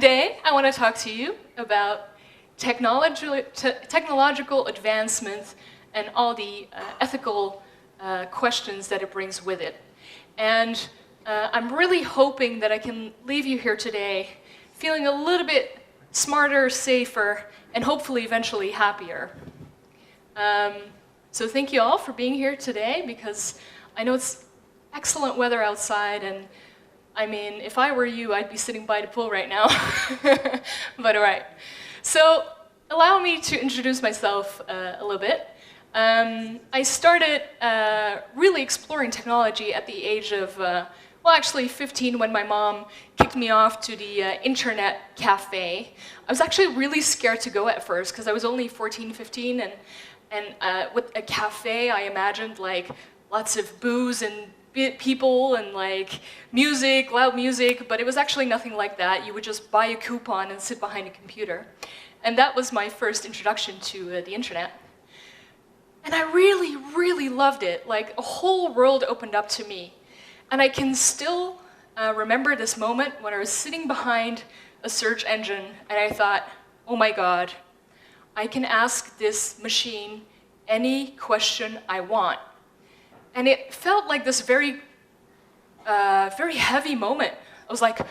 Today, I want to talk to you about technological advancement and all the ethical questions that it brings with it. And I'm really hoping that I can leave you here today feeling a little bit smarter, safer, and hopefully eventually happier. So thank you all for being here today, because I know it's excellent weather outside, and I mean, if I were you, I'd be sitting by the pool right now. But all right. So allow me to introduce myself a little bit. I started really exploring technology at the age of, well, actually 15, when my mom kicked me off to the internet cafe. I was actually really scared to go at first, because I was only 14, 15, and with a cafe, I imagined like lots of booze and people and like music, loud music, but it was actually nothing like that. You would just buy a coupon and sit behind a computer. And that was my first introduction to the internet. And I really, really loved it. Like, a whole world opened up to me. And I can still remember this moment when I was sitting behind a search engine and I thought, oh my God, I can ask this machine any question I want. And it felt like this very heavy moment. I was like, it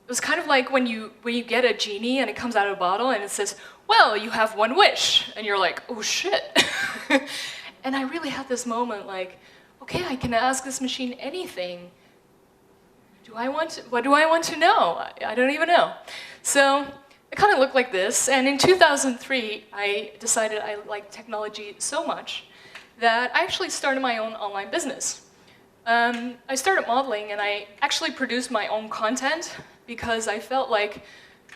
was kind of like when you get a genie and it comes out of a bottle and it says, well, you have one wish. And you're like, oh shit. And I really had this moment like, okay, I can ask this machine anything. What do I want to know? I don't even know. So it kind of looked like this. And in 2003, I decided I liked technology so much that I actually started my own online business. I started modeling, and I actually produced my own content because I felt like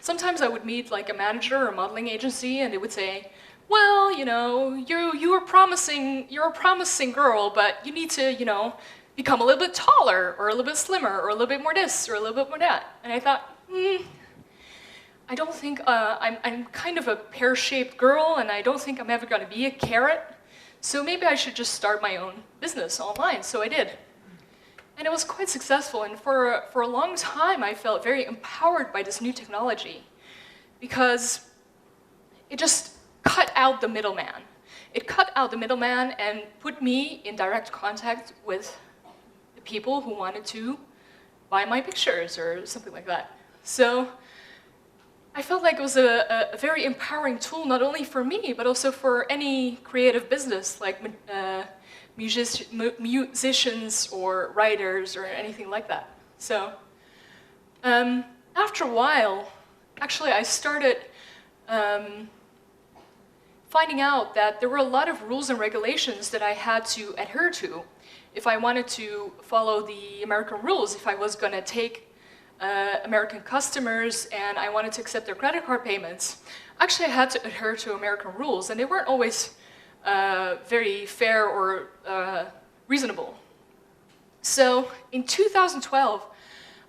sometimes I would meet like a manager or a modeling agency, and they would say, well, you know, you're a promising girl, but you need to, you know, become a little bit taller, or a little bit slimmer, or a little bit more this, or a little bit more that. And I thought, I don't think I'm kind of a pear-shaped girl, and I don't think I'm ever going to be a carrot. So maybe I should just start my own business online. So I did. And it was quite successful. And for a long time, I felt very empowered by this new technology, because it just cut out the middleman. It cut out the middleman and put me in direct contact with the people who wanted to buy my pictures or something like that. So I felt like it was a very empowering tool, not only for me, but also for any creative business, like musicians or writers or anything like that. So after a while, actually I started finding out that there were a lot of rules and regulations that I had to adhere to if I wanted to follow the American rules, if I was going to take American customers and I wanted to accept their credit card payments. Actually, I had to adhere to American rules, and they weren't always very fair or reasonable. So in 2012,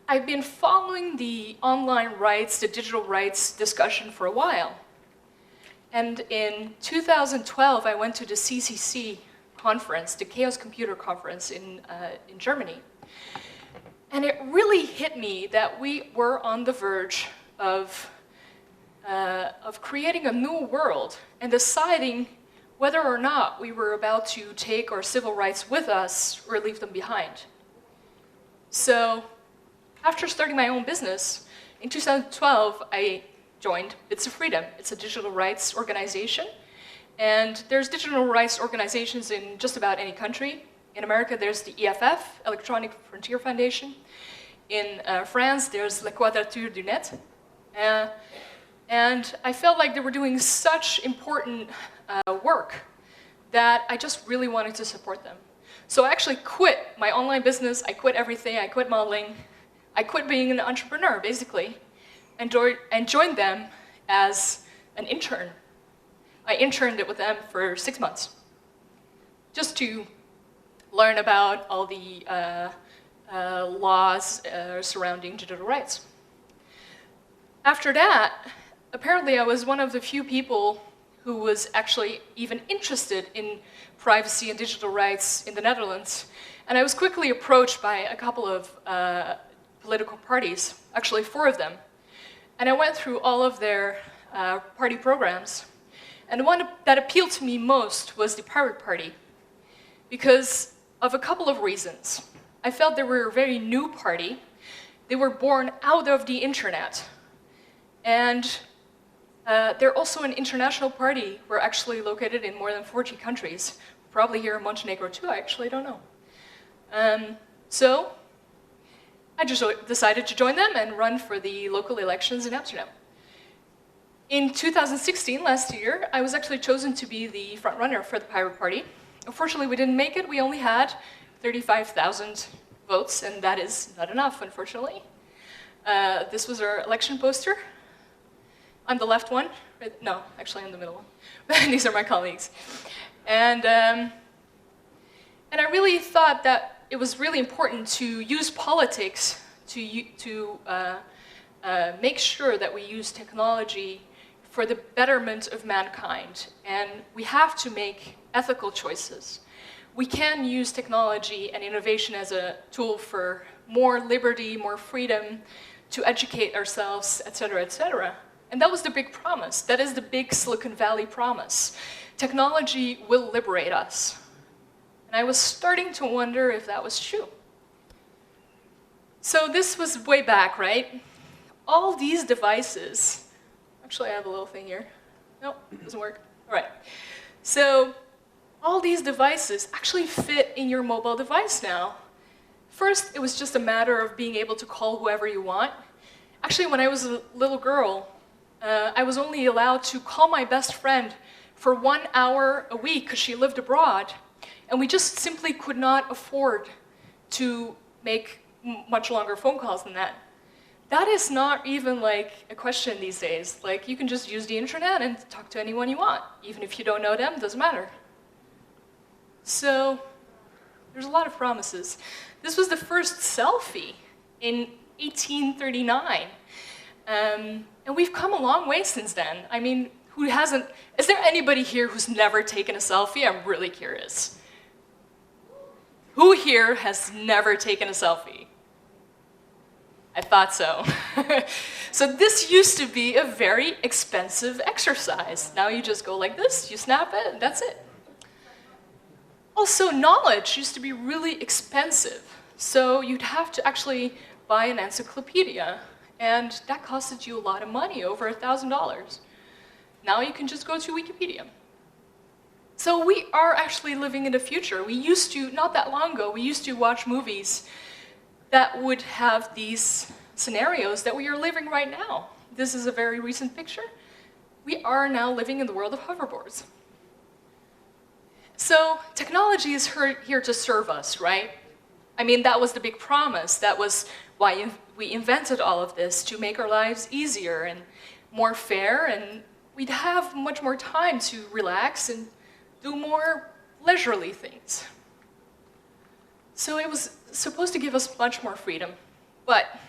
I've been following the online rights, the digital rights discussion for a while. And in 2012, I went to the CCC conference, the Chaos Computer Conference in Germany. And it really hit me that we were on the verge of creating a new world and deciding whether or not we were about to take our civil rights with us or leave them behind. So after starting my own business, in 2012, I joined Bits of Freedom. It's a digital rights organization. And there's digital rights organizations in just about any country. In America, there's the EFF, Electronic Frontier Foundation. In France, there's La Quadrature du Net. And I felt like they were doing such important work that I just really wanted to support them. So I actually quit my online business. I quit everything. I quit modeling. I quit being an entrepreneur, basically, and joined them as an intern. I interned with them for 6 months, just to learn about all the laws surrounding digital rights. After that, apparently I was one of the few people who was actually even interested in privacy and digital rights in the Netherlands. And I was quickly approached by a couple of political parties, actually 4 of them. and I went through all of their party programs. And the one that appealed to me most was the Pirate Party, because of a couple of reasons. I felt they were a very new party. They were born out of the internet. And they're also an international party. We're actually located in more than 40 countries. Probably here in Montenegro too, I actually don't know. So I just decided to join them and run for the local elections in Amsterdam. In 2016, last year, I was actually chosen to be the front runner for the Pirate Party. Unfortunately, we didn't make it. We only had 35,000 votes, and that is not enough, unfortunately. This was our election poster. I'm the left one. No, actually, I'm the middle one. These are my colleagues. And I really thought that it was really important to use politics to make sure that we use technology for the betterment of mankind. And we have to make ethical choices. We can use technology and innovation as a tool for more liberty, more freedom, to educate ourselves, et cetera, et cetera. And that was the big promise. That is the big Silicon Valley promise. Technology will liberate us. And I was starting to wonder if that was true. So this was way back, right? All these devices, actually I have a little thing here. Nope, doesn't work. All right. So all these devices actually fit in your mobile device now. First, it was just a matter of being able to call whoever you want. Actually, when I was a little girl, I was only allowed to call my best friend for 1 hour a week because she lived abroad. And we just simply could not afford to make much longer phone calls than that. That is not even like a question these days. Like, you can just use the internet and talk to anyone you want. Even if you don't know them, it doesn't matter. So there's a lot of promises. This was the first selfie in 1839. And we've come a long way since then. I mean, who hasn't? Is there anybody here who's never taken a selfie? I'm really curious. Who here has never taken a selfie? I thought so. So this used to be a very expensive exercise. Now you just go like this, you snap it, and that's it. Also, knowledge used to be really expensive. So you'd have to actually buy an encyclopedia, and that costed you a lot of money, over $1,000. Now you can just go to Wikipedia. So we are actually living in the future. We used to, not that long ago, we used to watch movies that would have these scenarios that we are living right now. This is a very recent picture. We are now living in the world of hoverboards. So technology is here to serve us, right? I mean, that was the big promise. That was why we invented all of this, to make our lives easier and more fair, and we'd have much more time to relax and do more leisurely things. So it was supposed to give us much more freedom, but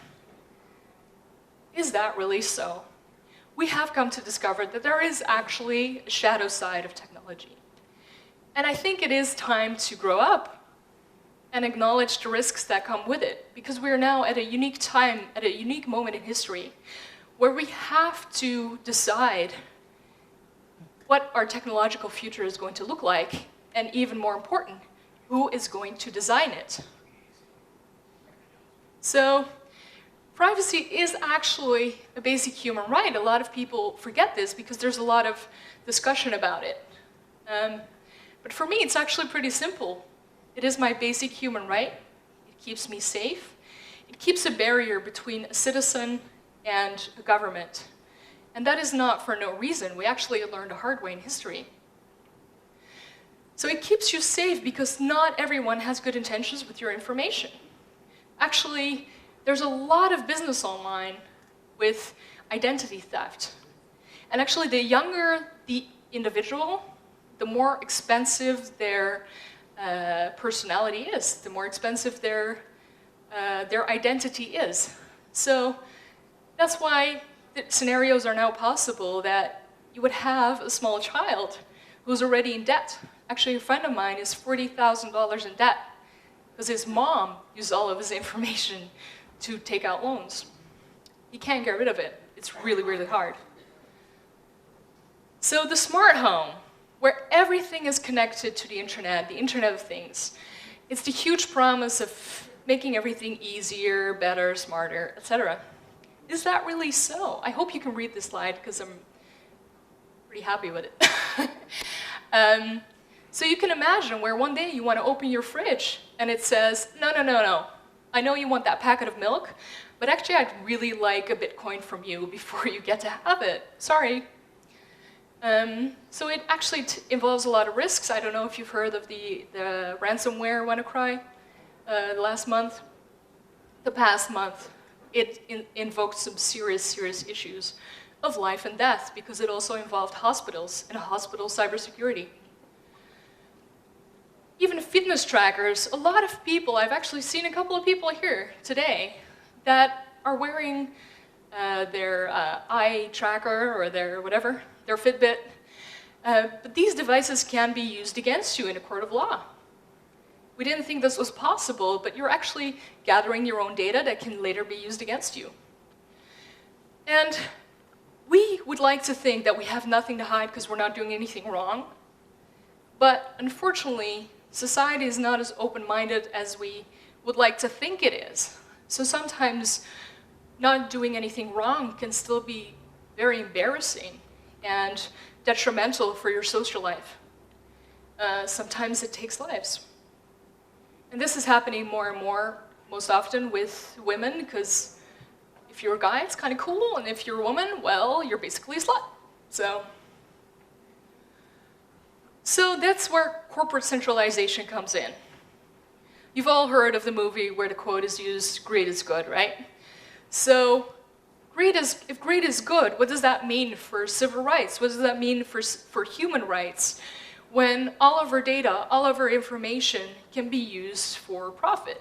is that really so? We have come to discover that there is actually a shadow side of technology. And I think it is time to grow up and acknowledge the risks that come with it, because we are now at a unique time, at a unique moment in history, where we have to decide what our technological future is going to look like, and even more important, who is going to design it. So, privacy is actually a basic human right. A lot of people forget this because there's a lot of discussion about it. But for me, it's actually pretty simple. It is my basic human right. It keeps me safe. It keeps a barrier between a citizen and a government. And that is not for no reason. We actually learned the hard way in history. So it keeps you safe because not everyone has good intentions with your information. Actually, there's a lot of business online with identity theft. And actually, the younger the individual, the more expensive their personality is, the more expensive their identity is. So that's why the scenarios are now possible that you would have a small child who's already in debt. Actually, a friend of mine is $40,000 in debt because his mom used all of his information to take out loans. He can't get rid of it. It's really, really hard. So the smart home, where everything is connected to the Internet of Things, it's the huge promise of making everything easier, better, smarter, etc. Is that really so? I hope you can read this slide because I'm pretty happy with it. So you can imagine where one day you want to open your fridge and it says, no, no, no, no. I know you want that packet of milk, but actually I'd really like a Bitcoin from you before you get to have it. Sorry. So it actually involves a lot of risks. I don't know if you've heard of the ransomware WannaCry the past month. It invoked some serious, serious issues of life and death because it also involved hospitals and hospital cybersecurity. Even fitness trackers, a lot of people, I've actually seen a couple of people here today that are wearing their eye tracker or their whatever, their Fitbit. But these devices can be used against you in a court of law. We didn't think this was possible, but you're actually gathering your own data that can later be used against you. And we would like to think that we have nothing to hide because we're not doing anything wrong. But unfortunately, society is not as open-minded as we would like to think it is. So sometimes not doing anything wrong can still be very embarrassing and detrimental for your social life. Sometimes it takes lives. And this is happening more and more, most often with women, because if you're a guy, it's kind of cool, and if you're a woman, well, you're basically a slut. So that's where corporate centralization comes in. You've all heard of the movie where the quote is used, greed is good, right? So if greed is good, what does that mean for civil rights? What does that mean for human rights when all of our data, all of our information can be used for profit?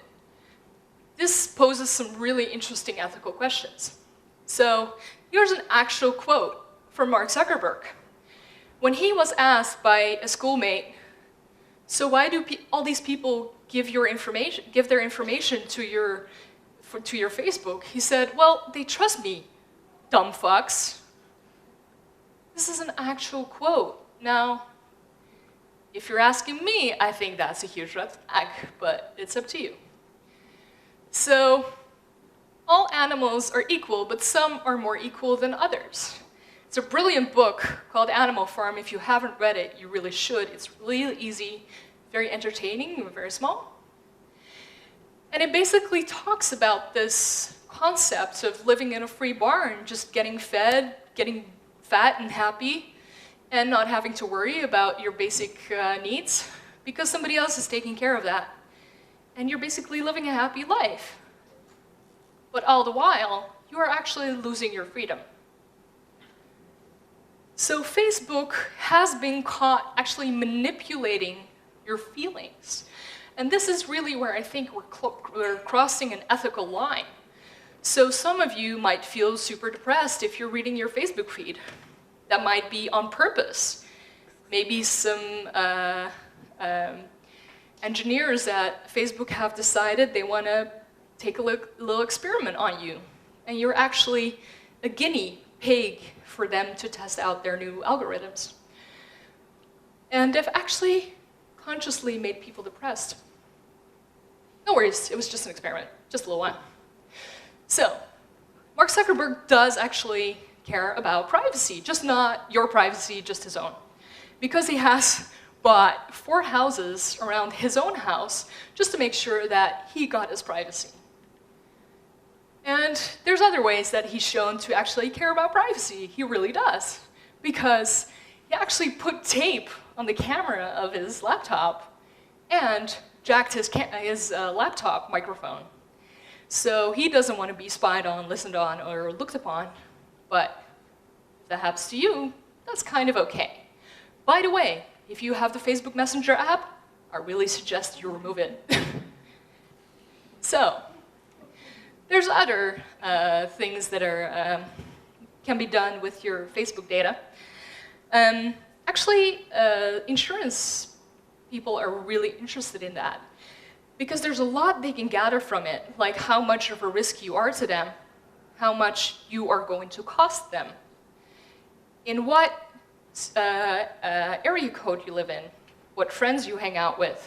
This poses some really interesting ethical questions. So here's an actual quote from Mark Zuckerberg. When he was asked by a schoolmate, so why do all these people give their information to your Facebook? He said, well, they trust me, dumb fucks. This is an actual quote. Now, if you're asking me, I think that's a huge red flag, but it's up to you. So, all animals are equal, but some are more equal than others. It's a brilliant book called Animal Farm. If you haven't read it, you really should. It's really easy, very entertaining, very small. And it basically talks about this concept of living in a free barn, just getting fed, getting fat and happy, and not having to worry about your basic needs, because somebody else is taking care of that. And you're basically living a happy life. But all the while, you are actually losing your freedom. So Facebook has been caught actually manipulating your feelings. And this is really where I think we're crossing an ethical line. So some of you might feel super depressed if you're reading your Facebook feed. That might be on purpose. Maybe some engineers at Facebook have decided they want to take a little experiment on you. And you're actually a guinea pig for them to test out their new algorithms. And they've actually consciously made people depressed. No worries, it was just an experiment, just a little one. So, Mark Zuckerberg does actually care about privacy, just not your privacy, just his own. Because he has bought 4 houses around his own house just to make sure that he got his privacy. And there's other ways that he's shown to actually care about privacy. He really does. Because he actually put tape on the camera of his laptop and jacked his laptop microphone. So he doesn't want to be spied on, listened on, or looked upon. But if that happens to you, that's kind of okay. By the way, if you have the Facebook Messenger app, I really suggest you remove it. So, there's other things that can be done with your Facebook data. Actually, insurance people are really interested in that because there's a lot they can gather from it, like how much of a risk you are to them, how much you are going to cost them, in what area code you live in, what friends you hang out with,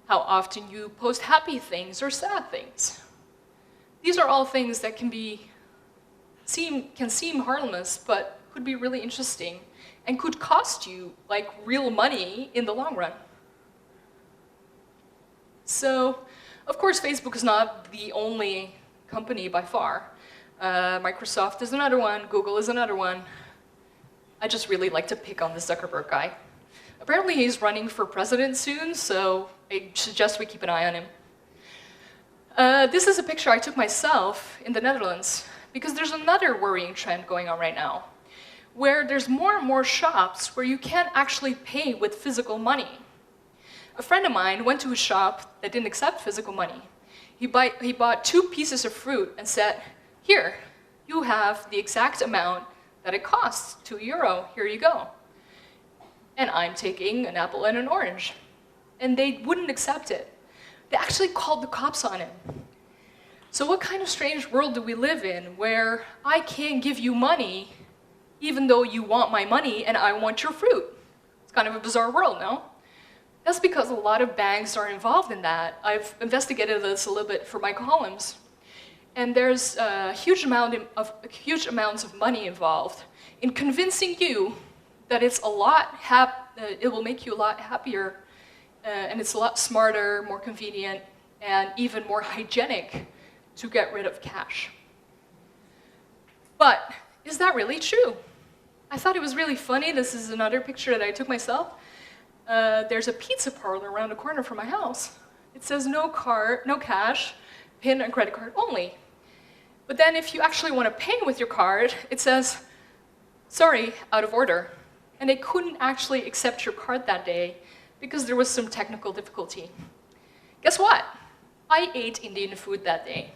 how often you post happy things or sad things. These are all things that can seem harmless, but could be really interesting and could cost you like real money in the long run. So, of course, Facebook is not the only company by far. Microsoft is another one, Google is another one. I just really like to pick on the Zuckerberg guy. Apparently he's running for president soon, so I suggest we keep an eye on him. This is a picture I took myself in the Netherlands, because there's another worrying trend going on right now, where there's more and more shops where you can't actually pay with physical money. A friend of mine went to a shop that didn't accept physical money. He bought 2 pieces of fruit and said, "Here, you have the exact amount that it costs, €2, here you go. And I'm taking an apple and an orange." And they wouldn't accept it. They actually called the cops on him. So what kind of strange world do we live in where I can't give you money even though you want my money and I want your fruit? It's kind of a bizarre world, no? That's because a lot of banks are involved in that. I've investigated this a little bit for my columns. And there's huge amounts of money involved in convincing you that it's it will make you a lot happier, and it's a lot smarter, more convenient, and even more hygienic to get rid of cash. But is that really true? I thought it was really funny. This is another picture that I took myself. There's a pizza parlor around the corner from my house. It says no cash, PIN and credit card only. But then if you actually want to pay with your card, it says, sorry, out of order. And they couldn't actually accept your card that day because there was some technical difficulty. Guess what? I ate Indian food that day.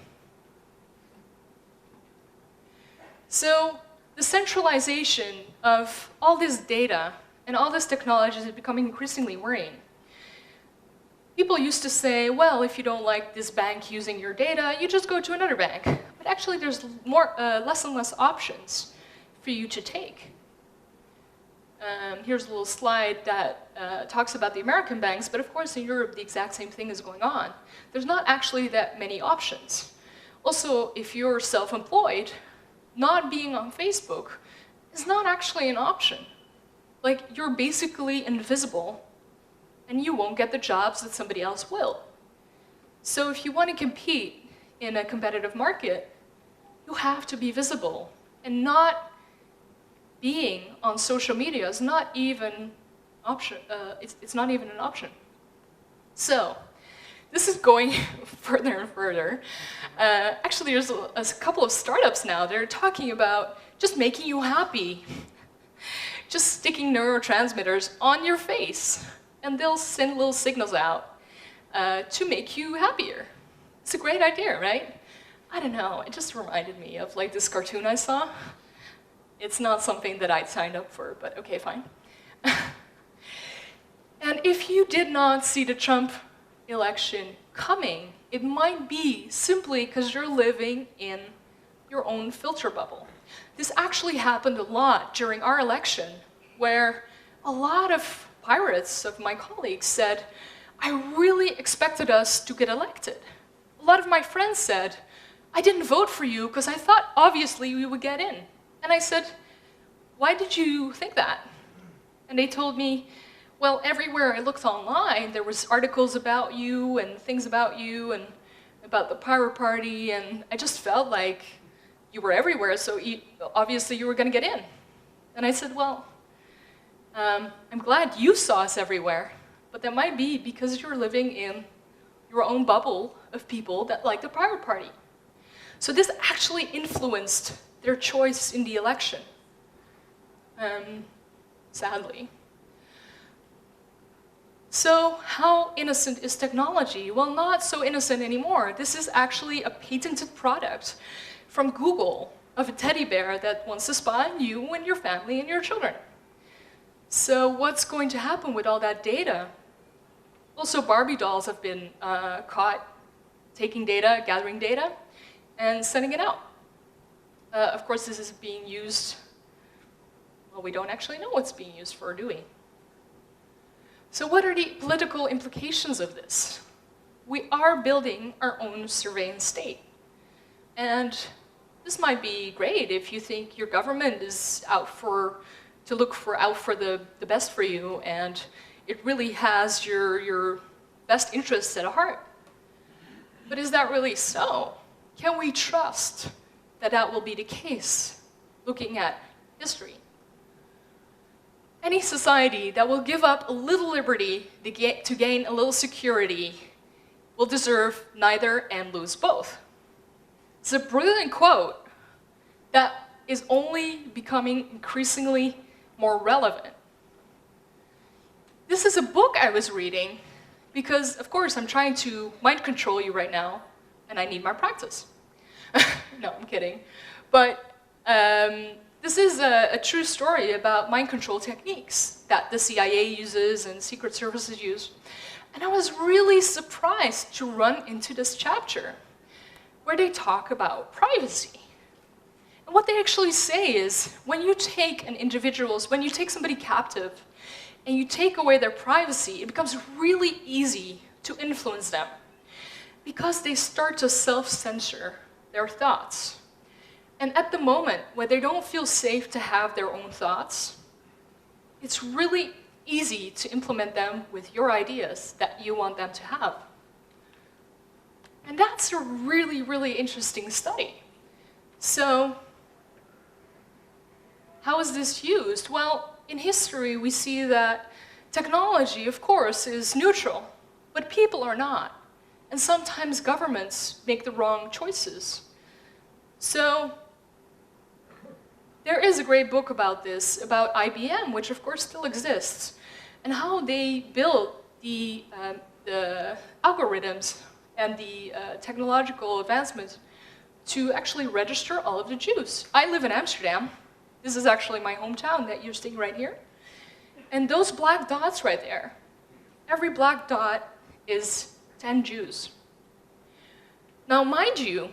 So the centralization of all this data and all this technology is becoming increasingly worrying. People used to say, well, if you don't like this bank using your data, you just go to another bank. But actually, there's less and less options for you to take. Here's a little slide that talks about the American banks, but of course in Europe the exact same thing is going on. There's not actually that many options. Also, if you're self-employed, not being on Facebook is not actually an option. Like, you're basically invisible and you won't get the jobs that somebody else will. So if you want to compete in a competitive market, you have to be visible, and not being on social media is not even option. It's not even an option. So this is going further and further. Actually, there's a couple of startups now. They're talking about just making you happy, just sticking neurotransmitters on your face, and they'll send little signals out to make you happier. It's a great idea, right? I don't know. It just reminded me of like this cartoon I saw. It's not something that I'd signed up for, but okay, fine. And if you did not see the Trump election coming, it might be simply because you're living in your own filter bubble. This actually happened a lot during our election, where a lot of pirates of my colleagues said, I really expected us to get elected. A lot of my friends said, I didn't vote for you because I thought obviously we would get in. And I said, why did you think that? And they told me, well, everywhere I looked online, there was articles about you and things about you and about the Pirate Party, and I just felt like you were everywhere, so obviously you were going to get in. And I said, well, I'm glad you saw us everywhere, but that might be because you're living in your own bubble of people that like the Pirate Party. So this actually influenced their choice in the election, sadly. So how innocent is technology? Well, not so innocent anymore. This is actually a patented product from Google of a teddy bear that wants to spy on you and your family and your children. So what's going to happen with all that data? Also, Barbie dolls have been caught taking data, gathering data, and sending it out. Of course, this is being used, well, we don't actually know what's being used for, do we? So what are the political implications of this? We are building our own surveillance state. And this might be great if you think your government is out to look for the best for you, and it really has your best interests at heart. But is that really so? Can we trust that that will be the case, looking at history? Any society that will give up a little liberty to gain a little security will deserve neither and lose both. It's a brilliant quote that is only becoming increasingly more relevant. This is a book I was reading because, of course, I'm trying to mind control you right now, and I need my practice. No, I'm kidding. But this is a true story about mind control techniques that the CIA uses and secret services use. And I was really surprised to run into this chapter where they talk about privacy. And what they actually say is, when you take when you take somebody captive and you take away their privacy, it becomes really easy to influence them because they start to self-censor their thoughts. And at the moment when they don't feel safe to have their own thoughts, it's really easy to implement them with your ideas that you want them to have. And that's a really, really interesting study. So, how is this used? Well, in history we see that technology, of course, is neutral, but people are not. And sometimes governments make the wrong choices. So, there is a great book about this, about IBM, which of course still exists, and how they built the algorithms and the technological advancements to actually register all of the Jews. I live in Amsterdam. This is actually my hometown that you're seeing right here. And those black dots right there, every black dot is 10 Jews. Now, mind you,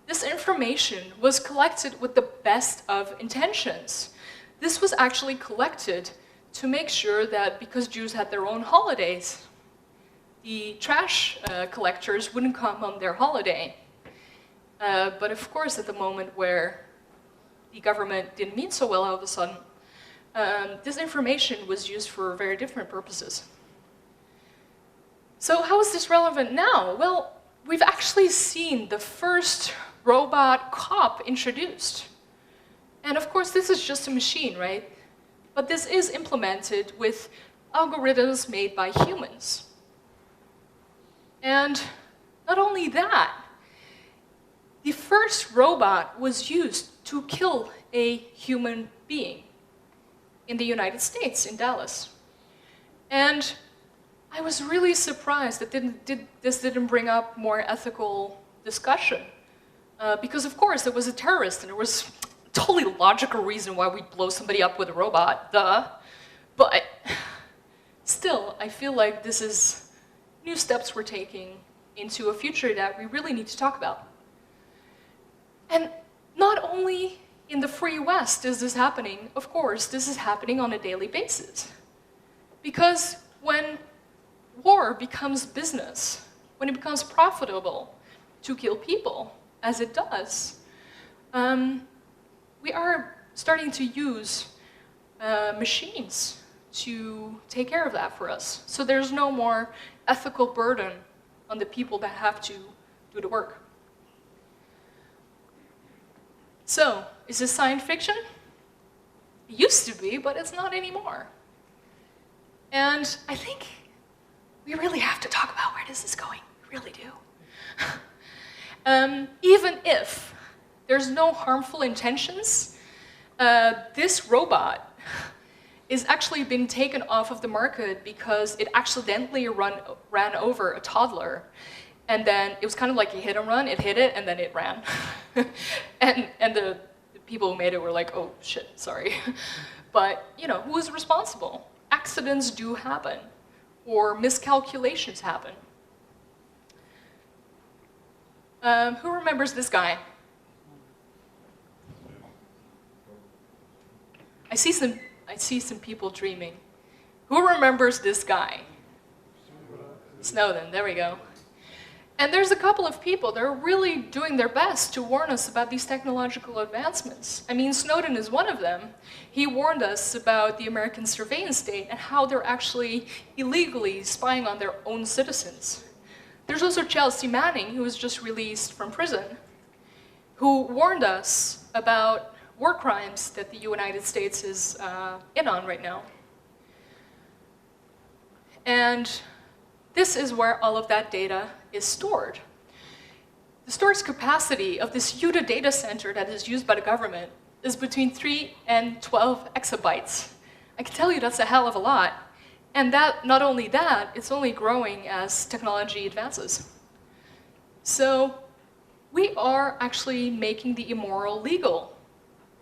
this information was collected with the best of intentions. This was actually collected to make sure that, because Jews had their own holidays, the trash collectors wouldn't come on their holiday. But of course, at the moment where the government didn't mean so well all of a sudden, this information was used for very different purposes. So how is this relevant now? Well, we've actually seen the first robot cop introduced. And of course, this is just a machine, right? But this is implemented with algorithms made by humans. And not only that, the first robot was used to kill a human being in the United States, in Dallas. And I was really surprised that this didn't bring up more ethical discussion. Because of course, it was a terrorist, and there was a totally logical reason why we'd blow somebody up with a robot, duh. But still, I feel like this is new steps we're taking into a future that we really need to talk about. And not only in the free West is this happening, of course, this is happening on a daily basis. Because when war becomes business, when it becomes profitable to kill people, as it does, we are starting to use machines to take care of that for us. So there's no more ethical burden on the people that have to do the work. So, is this science fiction? It used to be, but it's not anymore. And I think we really have to talk about where this is going. We really do. Even if there's no harmful intentions, this robot is actually been taken off of the market because it accidentally ran over a toddler. And then it was kind of like a hit and run. It hit it, and then it ran. and the people who made it were like, oh, shit, sorry. But, you know, who is responsible? Accidents do happen, or miscalculations happen. Who remembers this guy? I see some people dreaming. Who remembers this guy? Snowden, there we go. And there's a couple of people that are really doing their best to warn us about these technological advancements. I mean, Snowden is one of them. He warned us about the American surveillance state and how they're actually illegally spying on their own citizens. There's also Chelsea Manning, who was just released from prison, who warned us about war crimes that the United States is in on right now. And this is where all of that data is stored. The storage capacity of this huge data center that is used by the government is between 3 and 12 exabytes. I can tell you that's a hell of a lot. And that, not only that, it's only growing as technology advances. So we are actually making the immoral legal.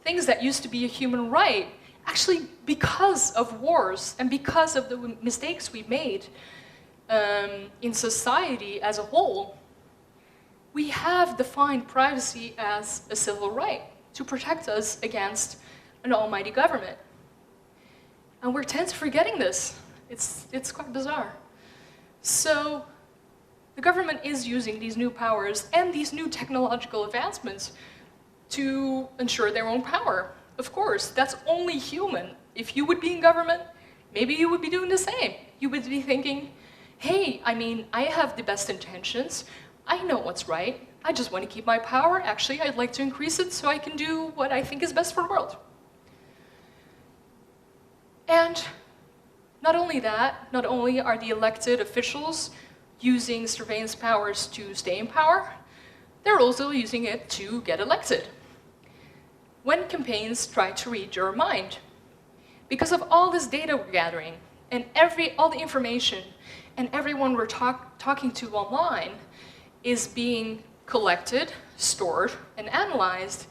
Things that used to be a human right, actually because of wars and because of the mistakes we made in society as a whole, we have defined privacy as a civil right to protect us against an almighty government. And we're tend to forgetting this. It's quite bizarre. So the government is using these new powers and these new technological advancements to ensure their own power. Of course, that's only human. If you would be in government, maybe you would be doing the same. You would be thinking, hey, I mean, I have the best intentions. I know what's right. I just want to keep my power. Actually, I'd like to increase it so I can do what I think is best for the world. And not only that, not only are the elected officials using surveillance powers to stay in power, they're also using it to get elected. When campaigns try to read your mind, because of all this data we're gathering and all the information and everyone we're talking to online is being collected, stored, and analyzed,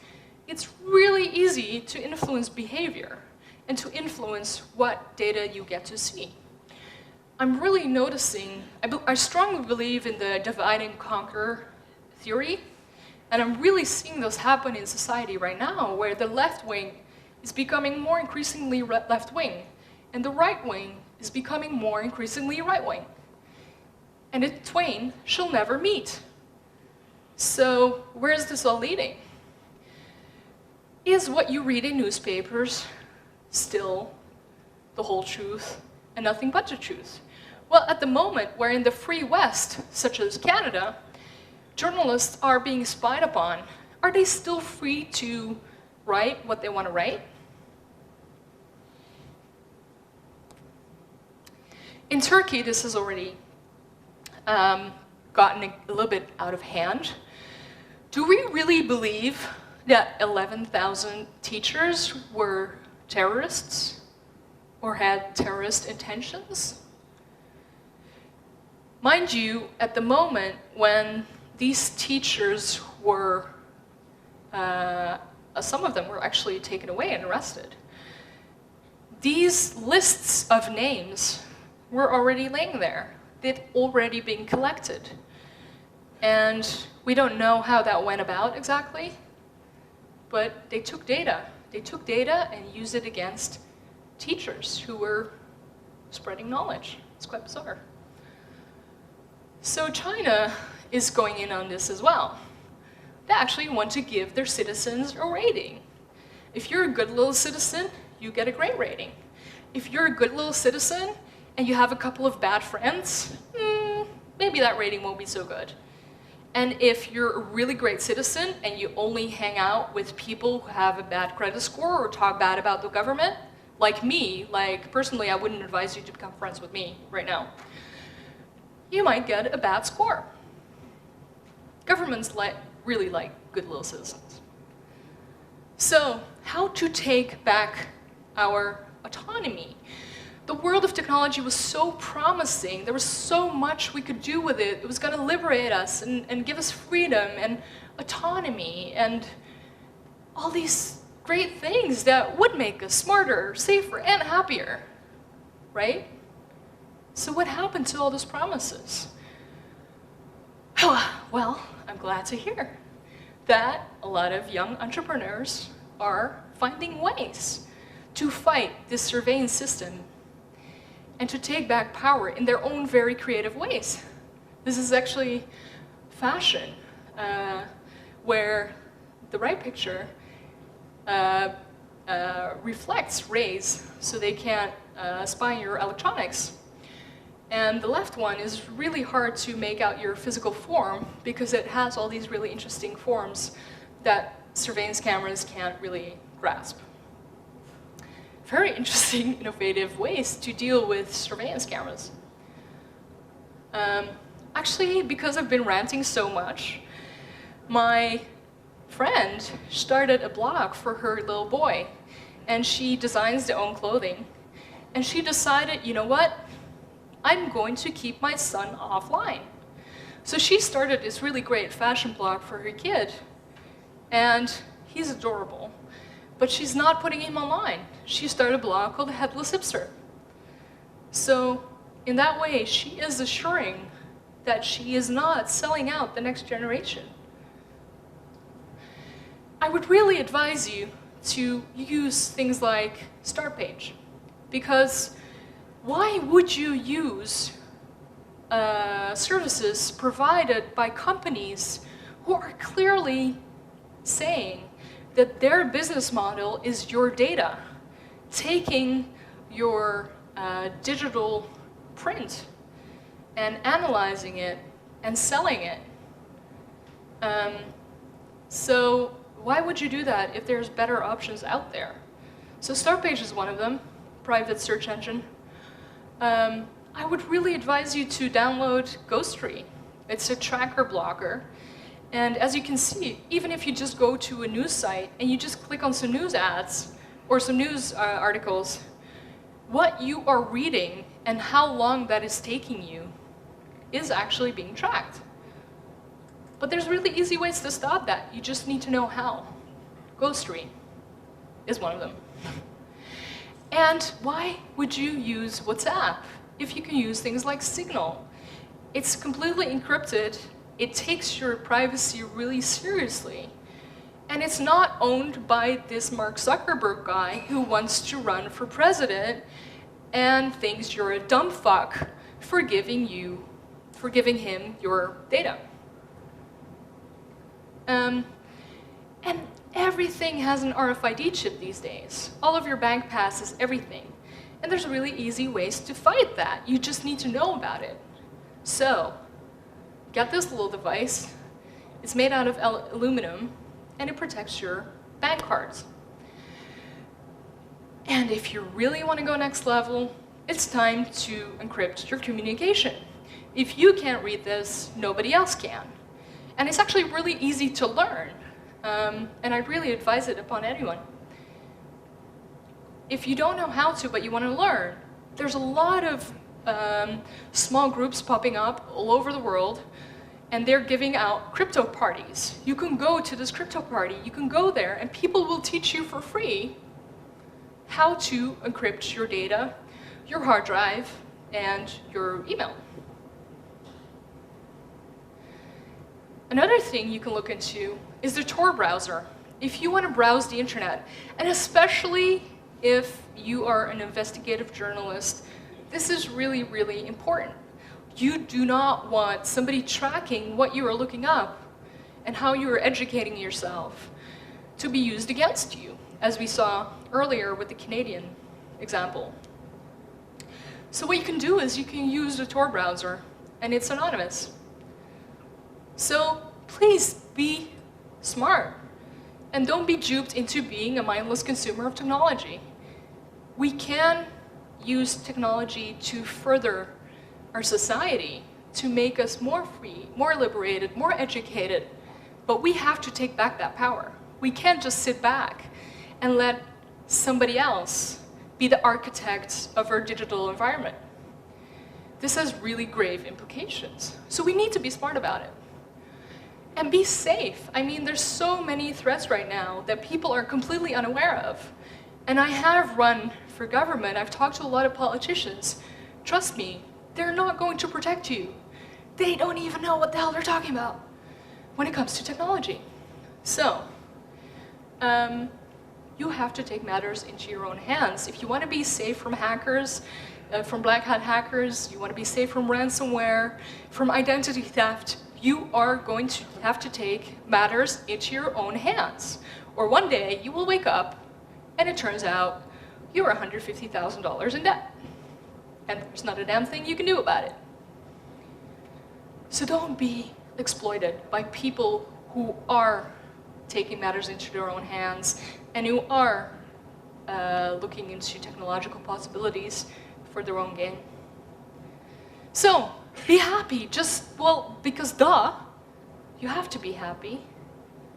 it's really easy to influence behavior and to influence what data you get to see. I'm really noticing, I strongly believe in the divide and conquer theory, and I'm really seeing those happen in society right now, where the left wing is becoming more increasingly left wing, and the right wing is becoming more increasingly right wing. And the twain shall never meet. So where is this all leading? Is what you read in newspapers still the whole truth and nothing but the truth? Well, at the moment, where in the free West, such as Canada, journalists are being spied upon, are they still free to write what they want to write? In Turkey, this has already gotten a little bit out of hand. Do we really believe that 11,000 teachers were terrorists or had terrorist intentions? Mind you, at the moment when these teachers were, some of them were actually taken away and arrested, these lists of names were already laying there. They'd already been collected. And we don't know how that went about exactly, but they took data. They took data and used it against teachers who were spreading knowledge. It's quite bizarre. So China is going in on this as well. They actually want to give their citizens a rating. If you're a good little citizen, you get a great rating. If you're a good little citizen and you have a couple of bad friends, maybe that rating won't be so good. And if you're a really great citizen and you only hang out with people who have a bad credit score or talk bad about the government, like me, like personally I wouldn't advise you to become friends with me right now, you might get a bad score. Governments really like good little citizens. So, how to take back our autonomy? The world of technology was so promising. There was so much we could do with it. It was going to liberate us and give us freedom and autonomy and all these great things that would make us smarter, safer, and happier, right? So what happened to all those promises? Well, I'm glad to hear that a lot of young entrepreneurs are finding ways to fight this surveillance system and to take back power in their own very creative ways. This is actually fashion, where the right picture reflects rays so they can't spy on your electronics. And the left one is really hard to make out your physical form because it has all these really interesting forms that surveillance cameras can't really grasp. Very interesting, innovative ways to deal with surveillance cameras. Actually, because I've been ranting so much, my friend started a blog for her little boy, and she designs their own clothing. And she decided, you know what? I'm going to keep my son offline. So she started this really great fashion blog for her kid, and he's adorable. But she's not putting him online. She started a blog called Headless Hipster. So in that way, she is assuring that she is not selling out the next generation. I would really advise you to use things like Start Page, because why would you use services provided by companies who are clearly saying that their business model is your data, taking your digital print and analyzing it and selling it? So why would you do that if there's better options out there? So Startpage is one of them, private search engine. I would really advise you to download Ghostery. It's a tracker blocker. And as you can see, even if you just go to a news site and you just click on some news ads or some news articles, what you are reading and how long that is taking you is actually being tracked. But there's really easy ways to stop that. You just need to know how. Ghostery is one of them. And why would you use WhatsApp if you can use things like Signal? It's completely encrypted. It takes your privacy really seriously. And it's not owned by this Mark Zuckerberg guy who wants to run for president and thinks you're a dumb fuck for giving him your data. And everything has an RFID chip these days. All of your bank passes, everything. And there's really easy ways to fight that. You just need to know about it. So, get this little device. It's made out of aluminum, and it protects your bank cards. And if you really want to go next level, it's time to encrypt your communication. If you can't read this, nobody else can. And it's actually really easy to learn. And I really advise it upon anyone. If you don't know how to, but you want to learn, there's a lot of small groups popping up all over the world, and they're giving out crypto parties. You can go to this crypto party, you can go there, and people will teach you for free how to encrypt your data, your hard drive, and your email. Another thing you can look into is the Tor browser. If you want to browse the internet, and especially if you are an investigative journalist, this is really, really important. You do not want somebody tracking what you are looking up and how you are educating yourself to be used against you, as we saw earlier with the Canadian example. So what you can do is you can use the Tor browser, and it's anonymous. So please be smart, and don't be duped into being a mindless consumer of technology. We can use technology to further our society, to make us more free, more liberated, more educated, but we have to take back that power. We can't just sit back and let somebody else be the architect of our digital environment. This has really grave implications. So we need to be smart about it. And be safe. I mean, there's so many threats right now that people are completely unaware of. And I have run for government. I've talked to a lot of politicians. Trust me, they're not going to protect you. They don't even know what the hell they're talking about when it comes to technology. So, you have to take matters into your own hands. If you want to be safe from hackers, from black hat hackers, you want to be safe from ransomware, from identity theft, you are going to have to take matters into your own hands. Or one day you will wake up and it turns out you're $150,000 in debt. And there's not a damn thing you can do about it. So don't be exploited by people who are taking matters into their own hands and who are looking into technological possibilities for their own gain. So be happy, well, because duh, you have to be happy,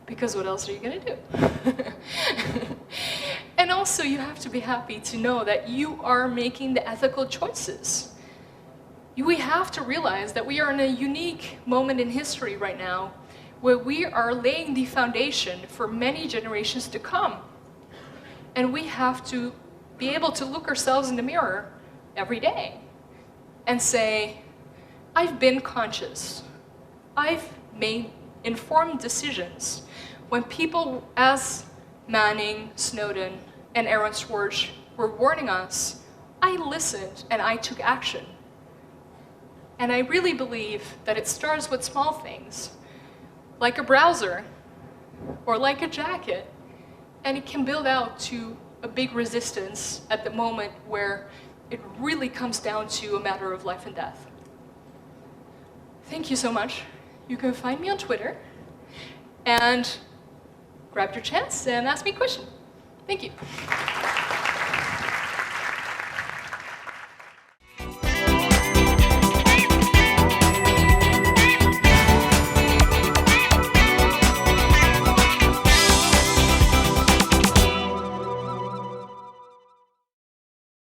because what else are you gonna do? And also you have to be happy to know that you are making the ethical choices. We have to realize that we are in a unique moment in history right now where we are laying the foundation for many generations to come. And we have to be able to look ourselves in the mirror every day and say, I've been conscious. I've made informed decisions. When people as Manning, Snowden, and Aaron Swartz were warning us, I listened and I took action. And I really believe that it starts with small things, like a browser or like a jacket, and it can build out to a big resistance at the moment where it really comes down to a matter of life and death. Thank you so much. You can find me on Twitter and grab your chance and ask me a question. Thank you.